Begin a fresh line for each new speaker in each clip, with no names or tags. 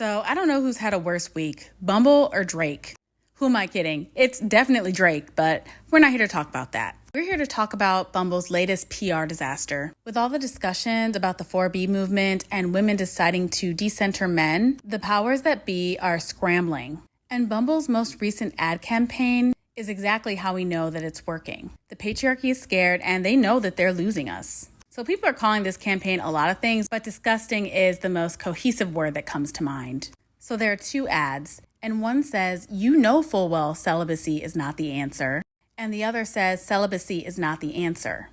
So I don't know who's had a worse week, Bumble or Drake. Who am I kidding? It's definitely Drake, but we're not here to talk about that. We're here to talk about Bumble's latest PR disaster. With all the discussions about the 4B movement and women deciding to decenter men, the powers that be are scrambling. And Bumble's most recent ad campaign is exactly how we know that it's working. The patriarchy is scared and they know that they're losing us. So people are calling this campaign a lot of things, but disgusting is the most cohesive word that comes to mind. So there are two ads, and one says, you know full well celibacy is not the answer, and the other says celibacy is not the answer.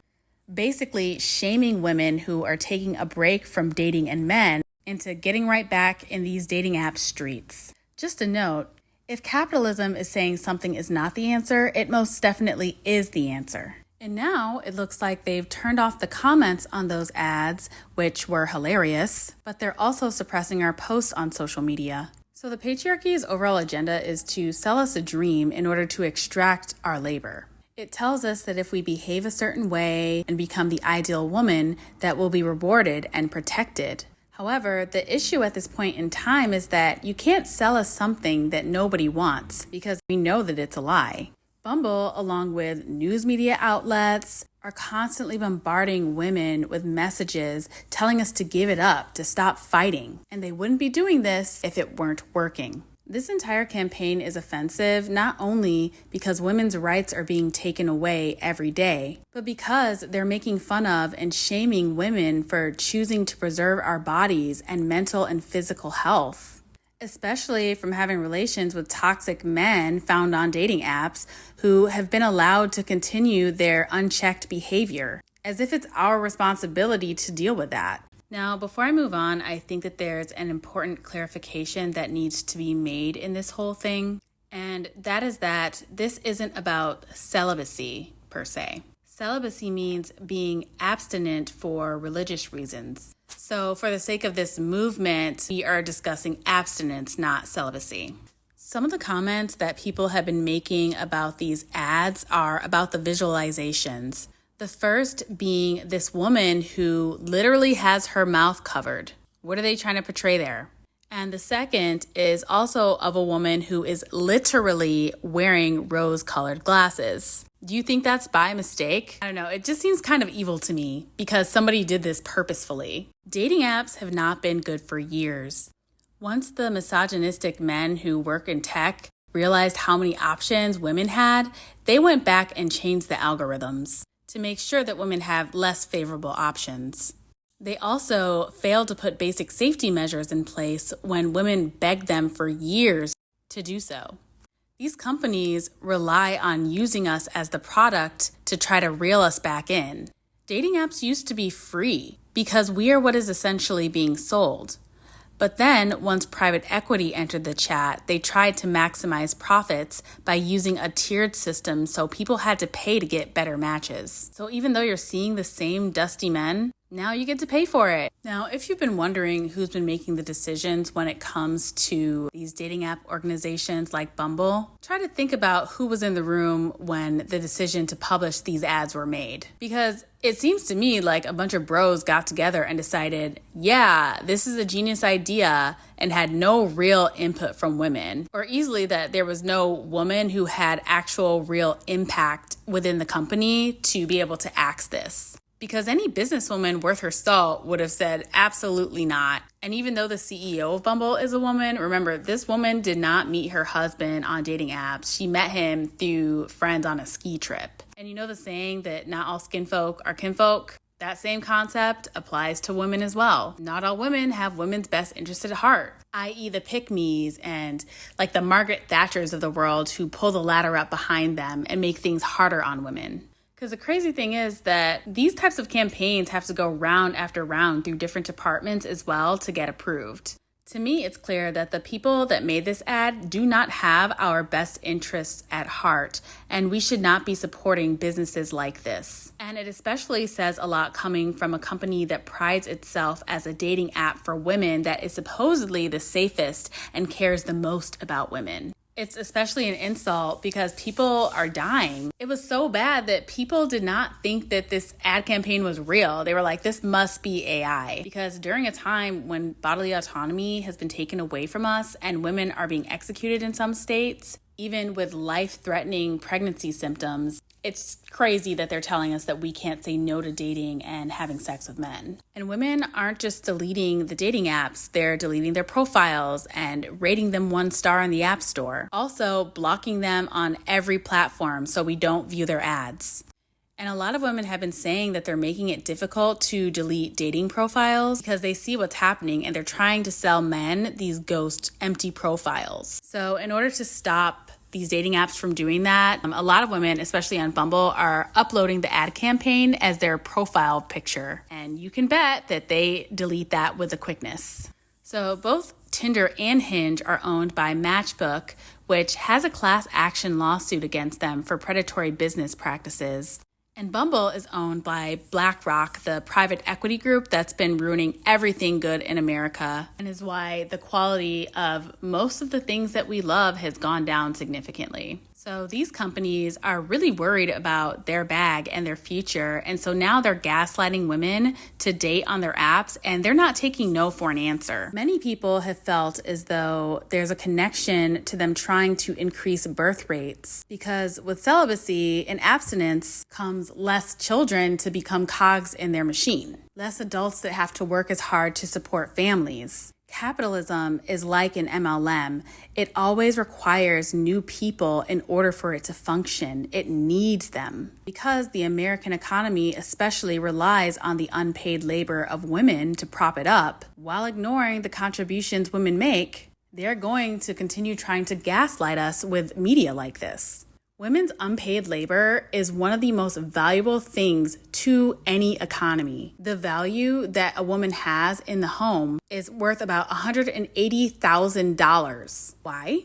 Basically shaming women who are taking a break from dating and men into getting right back in these dating app streets. Just a note, if capitalism is saying something is not the answer, it most definitely is the answer. And now it looks like they've turned off the comments on those ads, which were hilarious, but they're also suppressing our posts on social media. So the patriarchy's overall agenda is to sell us a dream in order to extract our labor. It tells us that if we behave a certain way and become the ideal woman, that we'll be rewarded and protected. However, the issue at this point in time is that you can't sell us something that nobody wants because we know that it's a lie. Bumble, along with news media outlets, are constantly bombarding women with messages telling us to give it up, to stop fighting. And they wouldn't be doing this if it weren't working. This entire campaign is offensive not only because women's rights are being taken away every day, but because they're making fun of and shaming women for choosing to preserve our bodies and mental and physical health. Especially from having relations with toxic men found on dating apps who have been allowed to continue their unchecked behavior, as if it's our responsibility to deal with that. Now, before I move on, I think that there's an important clarification that needs to be made in this whole thing, and that is that this isn't about celibacy per se. Celibacy means being abstinent for religious reasons. So for the sake of this movement, we are discussing abstinence, not celibacy. Some of the comments that people have been making about these ads are about the visualizations. The first being this woman who literally has her mouth covered. What are they trying to portray there? And the second is also of a woman who is literally wearing rose-colored glasses. Do you think that's by mistake? I don't know. It just seems kind of evil to me because somebody did this purposefully. Dating apps have not been good for years. Once the misogynistic men who work in tech realized how many options women had, they went back and changed the algorithms to make sure that women have less favorable options. They also failed to put basic safety measures in place when women begged them for years to do so. These companies rely on using us as the product to try to reel us back in. Dating apps used to be free because we are what is essentially being sold. But then, once private equity entered the chat, they tried to maximize profits by using a tiered system so people had to pay to get better matches. So even though you're seeing the same dusty men, now you get to pay for it. Now, if you've been wondering who's been making the decisions when it comes to these dating app organizations like Bumble, try to think about who was in the room when the decision to publish these ads were made. Because it seems to me like a bunch of bros got together and decided, yeah, this is a genius idea, and had no real input from women. Or easily that there was no woman who had actual real impact within the company to be able to axe this. Because any businesswoman worth her salt would have said absolutely not. And even though the CEO of Bumble is a woman, remember, this woman did not meet her husband on dating apps. She met him through friends on a ski trip. And you know the saying that not all skin folk are kinfolk? That same concept applies to women as well. Not all women have women's best interest at heart, i.e. the pick-me's and like the Margaret Thatchers of the world who pull the ladder up behind them and make things harder on women. Because the crazy thing is that these types of campaigns have to go round after round through different departments as well to get approved. To me, it's clear that the people that made this ad do not have our best interests at heart, and we should not be supporting businesses like this. And it especially says a lot coming from a company that prides itself as a dating app for women that is supposedly the safest and cares the most about women. It's especially an insult because people are dying. It was so bad that people did not think that this ad campaign was real. They were like, this must be AI. Because during a time when bodily autonomy has been taken away from us and women are being executed in some states, even with life-threatening pregnancy symptoms, it's crazy that they're telling us that we can't say no to dating and having sex with men. And women aren't just deleting the dating apps, they're deleting their profiles and rating them 1 star in the App Store. Also, blocking them on every platform so we don't view their ads. And a lot of women have been saying that they're making it difficult to delete dating profiles because they see what's happening and they're trying to sell men these ghost empty profiles. So in order to stop these dating apps from doing that, a lot of women, especially on Bumble, are uploading the ad campaign as their profile picture. And you can bet that they delete that with a quickness. So both Tinder and Hinge are owned by Matchbook, which has a class action lawsuit against them for predatory business practices. And Bumble is owned by BlackRock, the private equity group that's been ruining everything good in America, and is why the quality of most of the things that we love has gone down significantly. So these companies are really worried about their bag and their future, and so now they're gaslighting women to date on their apps, and they're not taking no for an answer. Many people have felt as though there's a connection to them trying to increase birth rates, because with celibacy and abstinence comes less children to become cogs in their machine, less adults that have to work as hard to support families. Capitalism is like an MLM. It always requires new people in order for it to function. It needs them. Because the American economy especially relies on the unpaid labor of women to prop it up, while ignoring the contributions women make, they're going to continue trying to gaslight us with media like this. Women's unpaid labor is one of the most valuable things to any economy. The value that a woman has in the home is worth about $180,000. Why?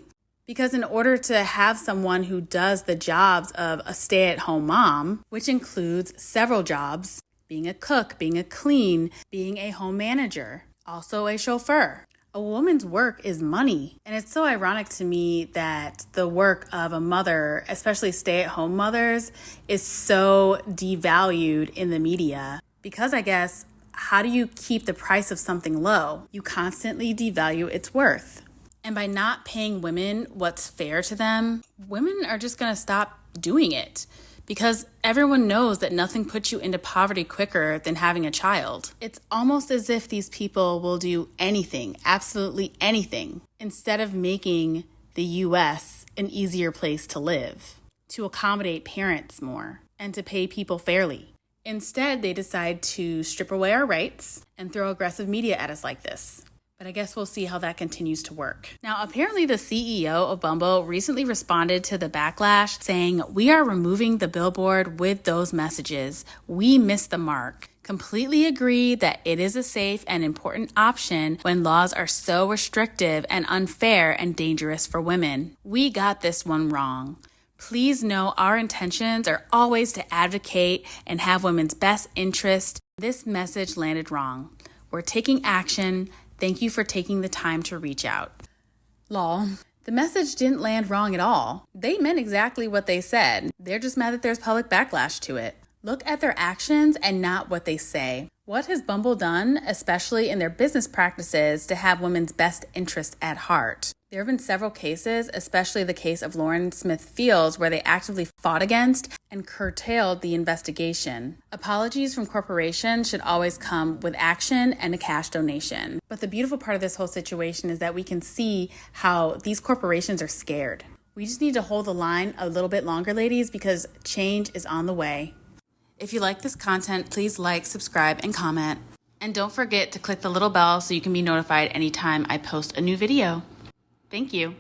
Because in order to have someone who does the jobs of a stay-at-home mom, which includes several jobs, being a cook, being a clean, being a home manager, also a chauffeur, a woman's work is money. And it's so ironic to me that the work of a mother, especially stay-at-home mothers, is so devalued in the media. Because I guess, how do you keep the price of something low? You constantly devalue its worth. And by not paying women what's fair to them, women are just going to stop doing it. Because everyone knows that nothing puts you into poverty quicker than having a child. It's almost as if these people will do anything, absolutely anything, instead of making the U.S. an easier place to live, to accommodate parents more, and to pay people fairly. Instead, they decide to strip away our rights and throw aggressive media at us like this. But I guess we'll see how that continues to work. Now, apparently the CEO of Bumble recently responded to the backlash saying, "We are removing the billboard with those messages. We missed the mark. Completely agree that it is a safe and important option when laws are so restrictive and unfair and dangerous for women. We got this one wrong. Please know our intentions are always to advocate and have women's best interest. This message landed wrong. We're taking action. Thank you for taking the time to reach out." Lol. The message didn't land wrong at all. They meant exactly what they said. They're just mad that there's public backlash to it. Look at their actions and not what they say. What has Bumble done, especially in their business practices, to have women's best interest at heart? There have been several cases, especially the case of Lauren Smith Fields, where they actively fought against and curtailed the investigation. Apologies from corporations should always come with action and a cash donation. But the beautiful part of this whole situation is that we can see how these corporations are scared. We just need to hold the line a little bit longer, ladies, because change is on the way. If you like this content, please like, subscribe, and comment. And don't forget to click the little bell so you can be notified anytime I post a new video. Thank you.